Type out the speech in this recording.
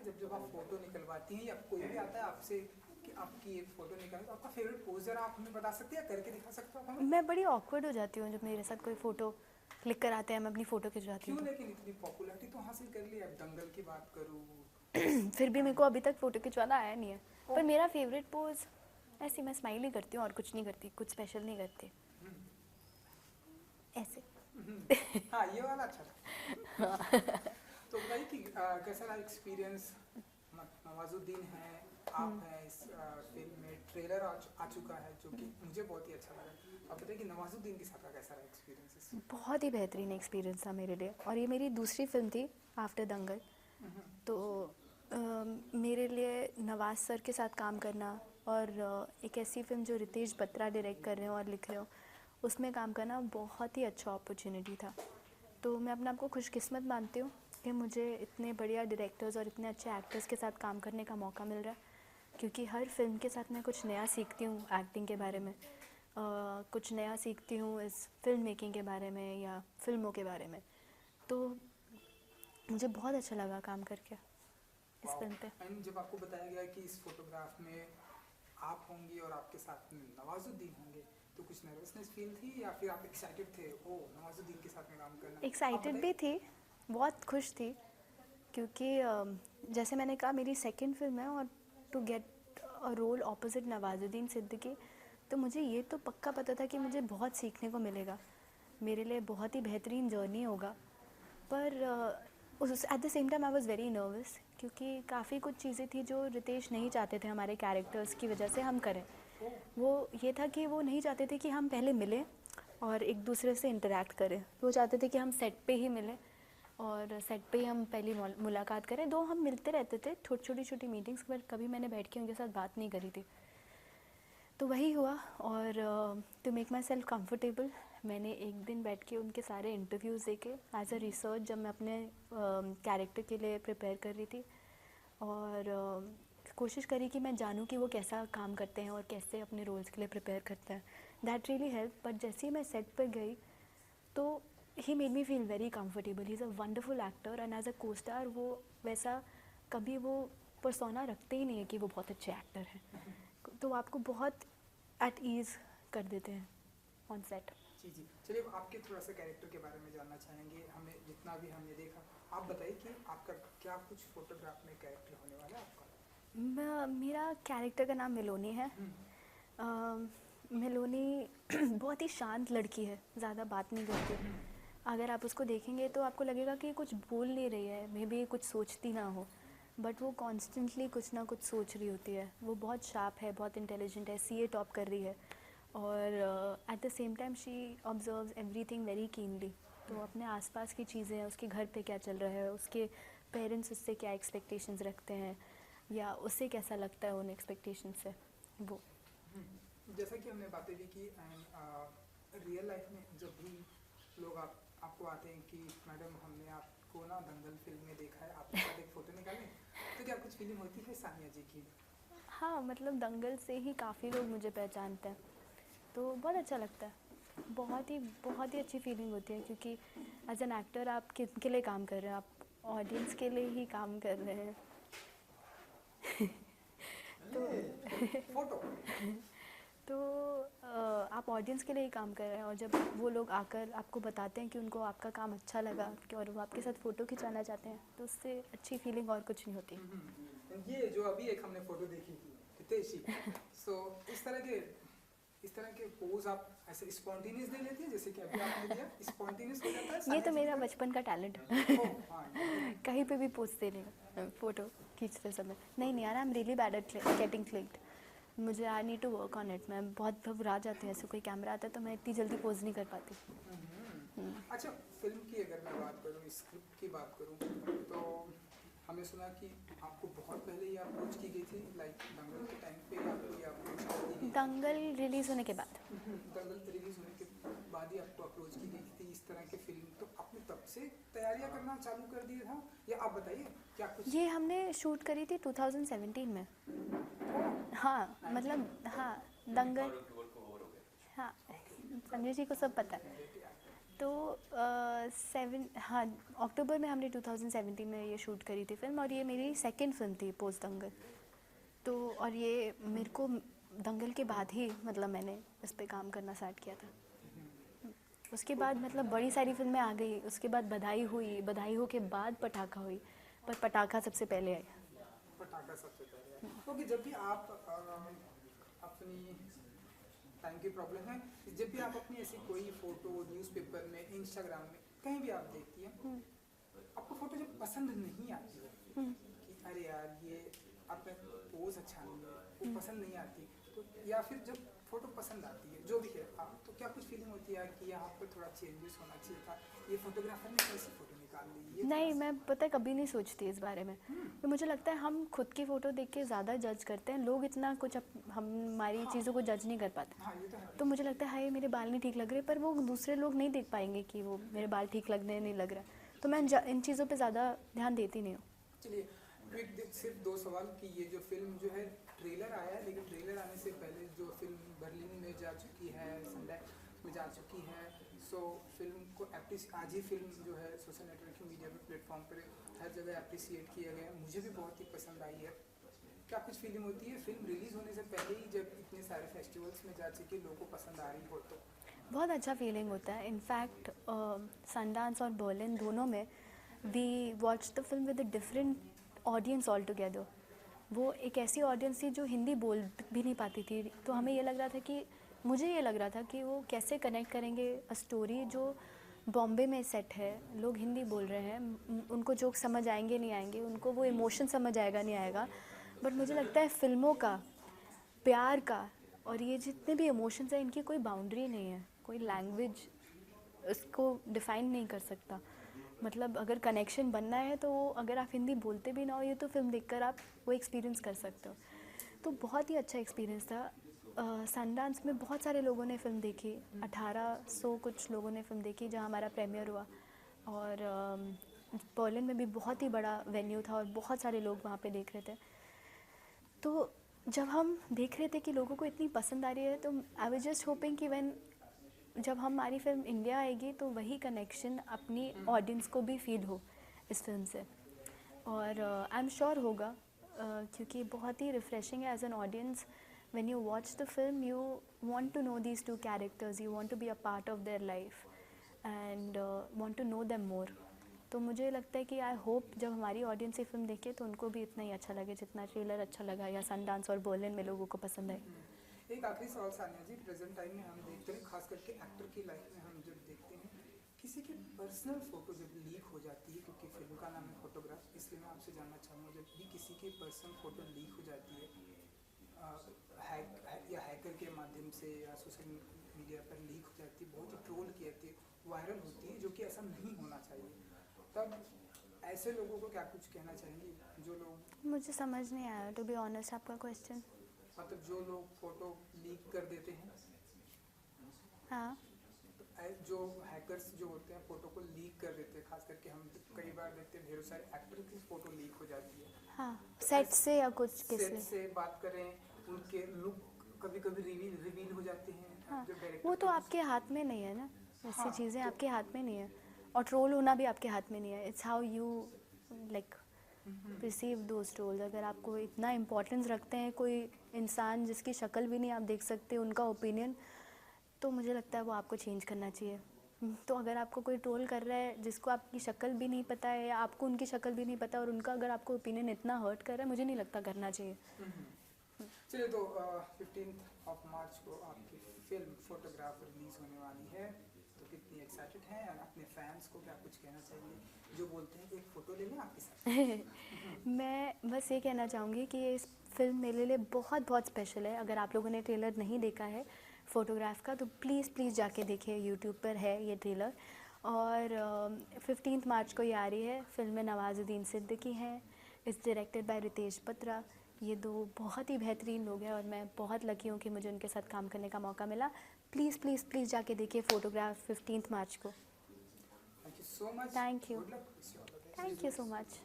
है जब आप फोटो निकलवाती हैं या कोई भी आता है आपसे कि आपकी एक फोटो निकालें तो आपका फेवरेट पोज जरा आप हमें बता सकते हैं या करके दिखा सकते हो आप हमें? मैं बड़ी ऑकवर्ड हो जाती हूँ जब मेरे साथ कोई फ़ोटो क्लिक कराते हैं, मैं अपनी फ़ोटो खिंचवाती हूँ क्यों तो। लेकिन इतनी पॉपुलैरिटी तो हासिल कर ली, अब दंगल की बात करूँ फिर भी मेरे को अभी तक फ़ोटो खिंचवाना आया नहीं है। ओ, पर मेरा फेवरेट पोज ऐसे मैं स्माइल ही करती हूँ और कुछ नहीं करती, कुछ स्पेशल नहीं करती ऐसे। हाँ ये वाला अच्छा था। तो बताइए कि कैसा रहा एक्सपीरियंस? नवाजुद्दीन है, आप हैं इस फिल्म में, ट्रेलर आ चुका है जो कि मुझे बहुत ही अच्छा लगा। आप बताइए कि नवाजुद्दीन के साथ का कैसा रहा एक्सपीरियंस? बहुत ही बेहतरीन एक्सपीरियंस था मेरे लिए, और ये मेरी दूसरी फिल्म थी आफ्टर दंगल। तो मेरे लिए नवाज सर के साथ काम करना और एक ऐसी फिल्म जो रितेश बत्रा डायरेक्ट कर रहे हो और लिख रहे हो, उसमें काम करना बहुत ही अच्छा अपॉर्चुनिटी था। तो मैं अपने आप को खुशकिस्मत मानती हूँ कि मुझे इतने बढ़िया डायरेक्टर्स और इतने अच्छे एक्टर्स के साथ काम करने का मौका मिल रहा है, क्योंकि हर फिल्म के साथ मैं कुछ नया सीखती हूँ एक्टिंग के बारे में, कुछ नया सीखती हूँ इस फिल्म मेकिंग के बारे में या फिल्मों के बारे में। तो मुझे बहुत अच्छा लगा काम करके इस फिल्म पे। एंड जब आपको बताया गया कि इस फोटोग्राफ में आप होंगी और आपके साथ में नवाजुद्दीन होंगे, तो कुछ नर्वसनेस फील थी या फिर आप एक्साइटेड थे ओ नवाजुद्दीन के साथ में काम करना? आप एक्साइटेड भी बताइए। थी, बहुत खुश थी, क्योंकि जैसे मैंने कहा मेरी सेकंड फिल्म है, और to get a role opposite Nawazuddin Siddiqui, तो मुझे ये तो पक्का पता था कि मुझे बहुत सीखने को मिलेगा, मेरे लिए बहुत ही बेहतरीन जर्नी होगा। पर उस at the same time I was very nervous, क्योंकि काफ़ी कुछ चीज़ें थी जो रितेश नहीं चाहते थे हमारे कैरेक्टर्स की वजह से हम करें। ओ, वो ये था कि वो नहीं चाहते थे कि हम पहले मिलें और एक दूसरे से इंटरेक्ट करें, वो चाहते थे कि हम सेट पे ही मिलें और सेट पे ही हम पहली मुलाकात करें। दो हम मिलते रहते थे छोटी छोटी मीटिंग्स पर, कभी मैंने बैठ के उनके साथ बात नहीं करी थी। तो वही हुआ, और to make myself comfortable मैंने एक दिन बैठ के उनके सारे इंटरव्यूज़ देखे एज अ रिसर्च, जब मैं अपने कैरेक्टर के लिए प्रिपेयर कर रही थी, और कोशिश करी कि मैं जानूँ कि वो कैसा काम करते हैं और कैसे अपने रोल्स के लिए प्रिपेयर करते हैं। That really help. बट जैसे ही मैं सेट पर गई तो he made me feel very comfortable. He is a wonderful actor, and as a co-star वो वैसा कभी वो पर्सोना रखते ही नहीं है कि वो बहुत अच्छे एक्टर हैं, तो आपको बहुत एट ईज़ कर देते हैं ऑन सेट। जी जी, चलिए अब आपके थोड़ा सा कैरेक्टर के बारे में जानना चाहेंगे। हमें जितना भी हमने देखा, आप बताइए कि आपका क्या कुछ फोटोग्राफ में कैरेक्टर होने वाला है आपका? मेरा कैरेक्टर का नाम मेलोनी है। मेलोनी बहुत ही शांत लड़की है, ज़्यादा बात नहीं करती। अगर आप उसको देखेंगे तो आपको लगेगा कि कुछ बोल नहीं रही है, मे बी कुछ सोचती ना हो, बट वो कॉन्स्टेंटली कुछ ना कुछ सोच रही होती है। वो बहुत शार्प है, बहुत इंटेलिजेंट है, सीए टॉप कर रही है, और at the same time she observes everything very keenly. तो अपने आसपास की चीज़ें, उसके घर पे क्या चल रहा है, उसके पेरेंट्स उससे क्या एक्सपेक्टेशंस रखते हैं, या उससे कैसा लगता है उन एक्सपेक्टेशन से, वो। जैसा कि हमने बातें भी की, एंड रियल लाइफ में जब भी लोग आपको आते हैं कि मैडम हमने आपको ना दंगल फिल्म में देखा है, आपके साथ एक फ़ोटो निकालें, तो क्या कुछ फीलिंग होती है सानिया जी की? हाँ, मतलब दंगल से ही काफ़ी लोग मुझे पहचानते हैं, तो बहुत अच्छा लगता है। बहुत ही अच्छी फीलिंग होती है, क्योंकि एज एन एक्टर आप किसके लिए काम कर रहे हैं? आप ऑडियंस के लिए ही काम कर रहे हैं। तो फोटो। तो आप ऑडियंस के लिए ही काम कर रहे हैं, और जब वो लोग आकर आपको बताते हैं कि उनको आपका काम अच्छा लगा और वो आपके साथ फ़ोटो खिंचाना चाहते हैं, तो उससे अच्छी फीलिंग और कुछ नहीं होती। ये जो अभी एक हमने फोटो देखी थी हितेशी, सो इस तरह के पोज आप ऐसे स्पॉन्टेनियस दे लेती हैं जैसे कि अभी आपने दिया, स्पॉन्टेनियस हो जाता है ये सानिया तो जी की मेरा तरह? बचपन का टैलेंट ओह है। हाँ, ये कहीं पे भी पोस्ट देने का, फ़ोटो खींचते समय। नहीं यार, I am really bad at getting clicked. मुझे I need to work on it. मैं बहुत घबरा जाती हूँ, ऐसे कोई कैमरा आता है तो मैं इतनी जल्दी पोज नहीं कर पाती। अच्छा, फिल्म की अगर मैं बात करूँ, स्क्रिप्ट की बात करूँ, तो हमने सुना कि आपको बहुत पहले ही अप्रोच की गई थी, लाइक दंगल के टाइम पे आपको ये अप्रोच की गई थी? दंगल रिलीज़ होने के बाद। दंगल रिलीज होने के बाद ही आपको अप्रोच की गई थी इस तरह की फिल्म, तो आपने तब से तैयारियां करना चालू कर दिया था, या आप बताइए क्या कुछ? ये हमने शूट करी थी 2017 में। हाँ, मतलब हाँ, दंगल। हाँ, संजय जी को सब पता है। तो अक्टूबर में हमने 2017 में ये शूट करी थी फिल्म, और ये मेरी सेकंड फिल्म थी पोस्ट दंगल। तो और ये मेरे को दंगल के बाद ही मतलब मैंने इस पे काम करना स्टार्ट किया था। उसके बाद मतलब बड़ी सारी फिल्में आ गई, उसके बाद बधाई हुई, बधाई हो के बाद पटाखा हुई, पर पटाखा सबसे पहले आई। पटाखा सबसे पहले है। क्योंकि जब भी आप अपनी टाइम की प्रॉब्लम है, जब भी आप अपनी ऐसी कोई फोटो न्यूज़पेपर में, इंस्टाग्राम में, कहीं भी आप देखती हैं, आपको फोटो जब पसंद नहीं आती है कि अरे यार ये आपका पोज अच्छा नहीं है, वो पसंद नहीं आती, तो या फिर जब फोटो पसंद आती है जो भी है, तो क्या कुछ फीलिंग होती है कि यहाँ पर थोड़ा चेंजेस होना चाहिए था, ये फोटोग्राफर ने कैसी फोटो निकाल ली, ये नहीं, मैं पता है कभी नहीं सोचती इस बारे में। तो मुझे लगता है हम खुद की फ़ोटो देख के ज़्यादा जज करते हैं, लोग इतना कुछ हमारी चीज़ों को जज नहीं कर पाते। हाँ ये तो है। तो मुझे लगता है हाय मेरे बाल नहीं ठीक लग रहे, पर वो दूसरे लोग नहीं देख पाएंगे कि वो मेरे बाल ठीक लग रहे हैं नहीं लग रहा है। तो मैं इन चीज़ों पे ज़्यादा ध्यान देती नहीं हूँ। चलिए क्विक सिर्फ दो सवाल कि ये जो फिल्म जो है ट्रेलर आया है, लेकिन ट्रेलर आने से पहले जो फिल्म बर्लिन में जा चुकी है, सनडाइज में जा चुकी है, सो फिल्म को आज ही फिल्म जो है सोशल नेटवर्किंग मीडिया पे प्लेटफॉर्म पर हर जगह अप्रिसिएट किया गया, मुझे भी बहुत ही पसंद आई है। क्या कुछ फीलिंग होती है फिल्म रिलीज़ होने से पहले ही, जब इतने सारे फेस्टिवल्स में जा चुकी लोगों को पसंद आ रही हो तो? बहुत अच्छा फीलिंग होता है। इनफैक्ट सनडांस और बर्लिन दोनों में we watch the film with a different audience all together. वो एक ऐसी ऑडियंस थी जो हिंदी बोल भी नहीं पाती थी, तो हमें ये लग रहा था कि मुझे ये लग रहा था कि वो कैसे कनेक्ट करेंगे अ स्टोरी जो बॉम्बे में सेट है, लोग हिंदी बोल रहे हैं, उनको जोक समझ आएंगे नहीं आएंगे, उनको वो इमोशन समझ आएगा नहीं आएगा। बट मुझे लगता है फिल्मों का, प्यार का और ये जितने भी इमोशंस हैं, इनकी कोई बाउंड्री नहीं है, कोई लैंग्वेज इसको डिफ़ाइन नहीं कर सकता। मतलब अगर कनेक्शन बनना है तो अगर आप हिंदी बोलते भी ना हो, ये तो फिल्म देखकर आप वो एक्सपीरियंस कर सकते हो। तो बहुत ही अच्छा एक्सपीरियंस था। सनडांस में बहुत सारे लोगों ने फ़िल्म देखी, 1800 कुछ लोगों ने फ़िल्म देखी जहाँ हमारा प्रीमियर हुआ। और बर्लिन में भी बहुत ही बड़ा वेन्यू था और बहुत सारे लोग वहाँ पे देख रहे थे। तो जब हम देख रहे थे कि लोगों को इतनी पसंद आ रही है, तो आई वाज जस्ट होपिंग कि जब हमारी फिल्म इंडिया आएगी तो वही कनेक्शन अपनी ऑडियंस को भी फील हो इस फिल्म से। और आई एम श्योर होगा, क्योंकि बहुत ही रिफ्रेशिंग है as an audience. When you watch the film you want to know these two characters, you want to be a part of their life and want to know them more. तो मुझे लगता है कि I hope जब हमारी audience ये film देखे तो उनको भी इतना ही अच्छा लगे जितना ट्रेलर अच्छा लगा या सनडांस और बर्लिन में लोगों को पसंद आए। एक आखिरी सवाल सानिया जी, प्रेजेंट टाइम में हम देखते हैं, खास करके एक्टर की लाइफ में हम जब देखते हैं किसी की पर्सनल फोटो जब लीक हो जाती है, क्योंकि फिल्म का नाम है फोटोग्राफ, इसलिए मैं आपसे जानना चाहूँगा जब भी किसी की पर्सनल फोटो लीक हो जाती है या हैकर के माध्यम से या सोशल मीडिया पर लीक हो जाती है, बहुत ही ट्रोल की जाती है, वायरल होती है, जो कि ऐसा नहीं होना चाहिए, तब ऐसे लोगों को क्या कुछ कहना चाहेंगे जो लोग? मुझे समझ नहीं आया टू बी ऑनेस्ट आपका क्वेश्चन। मतलब जो लोग फोटो लीक कर देते हैं, हाँ, जो हैकर्स जो होते हैं फोटो को लीक कर देते हैं, खास करके हम कई बार देखते हैं ढेरों सारे एक्टर की फोटो लीक हो जाती है। हाँ, सेट से या कुछ सेट किससे। से बात करें, उनके लुक कभी कभी रिवील हो जाते हैं। हाँ, जो डायरेक्टर वो तो आपके हाथ में नहीं है ना, ऐसी हाँ, चीज़ें तो आपके हाथ में नहीं है, और ट्रोल होना भी आपके हाथ में नहीं है। It's how you like receive those trolls. अगर आपको इतना इम्पोर्टेंस रखते हैं कोई इंसान जिसकी शक्ल भी नहीं आप देख सकते, उनका ओपिनियन, तो मुझे लगता है वो आपको चेंज करना चाहिए। तो अगर आपको कोई ट्रोल कर रहा है जिसको आपकी शक्ल भी नहीं पता है या आपको उनकी शक्ल भी नहीं पता और उनका अगर आपको ओपिनियन इतना हर्ट कर रहा है, मुझे नहीं लगता करना चाहिए। चलिए, तो 15 मार्च को आपकी फिल्म फोटोग्राफ रिलीज होने वाली है, तो कितनी एक्साइटेड हैं, और अपने फैंस को क्या कुछ कहना चाहिए जो बोलते हैं एक फ़ोटो ले लें आपके साथ? मैं बस ये कहना चाहूँगी कि ये फिल्म मेरे लिए बहुत बहुत स्पेशल है। अगर आप लोगों ने ट्रेलर नहीं देखा है फ़ोटोग्राफ का तो प्लीज़ जाके देखिए, यूट्यूब पर है ये ट्रेलर। और 15 मार्च को ये आ रही है। फिल्म में नवाजुद्दीन सिद्दीकी हैं, it's directed by Ritesh Batra. ये दो बहुत ही बेहतरीन लोग हैं और मैं बहुत लकी हूँ कि मुझे उनके साथ काम करने का मौका मिला। प्लीज़ जाके देखिए फ़ोटोग्राफ 15 मार्च को। Thank you so much. Thank you, good luck. Thank you so much.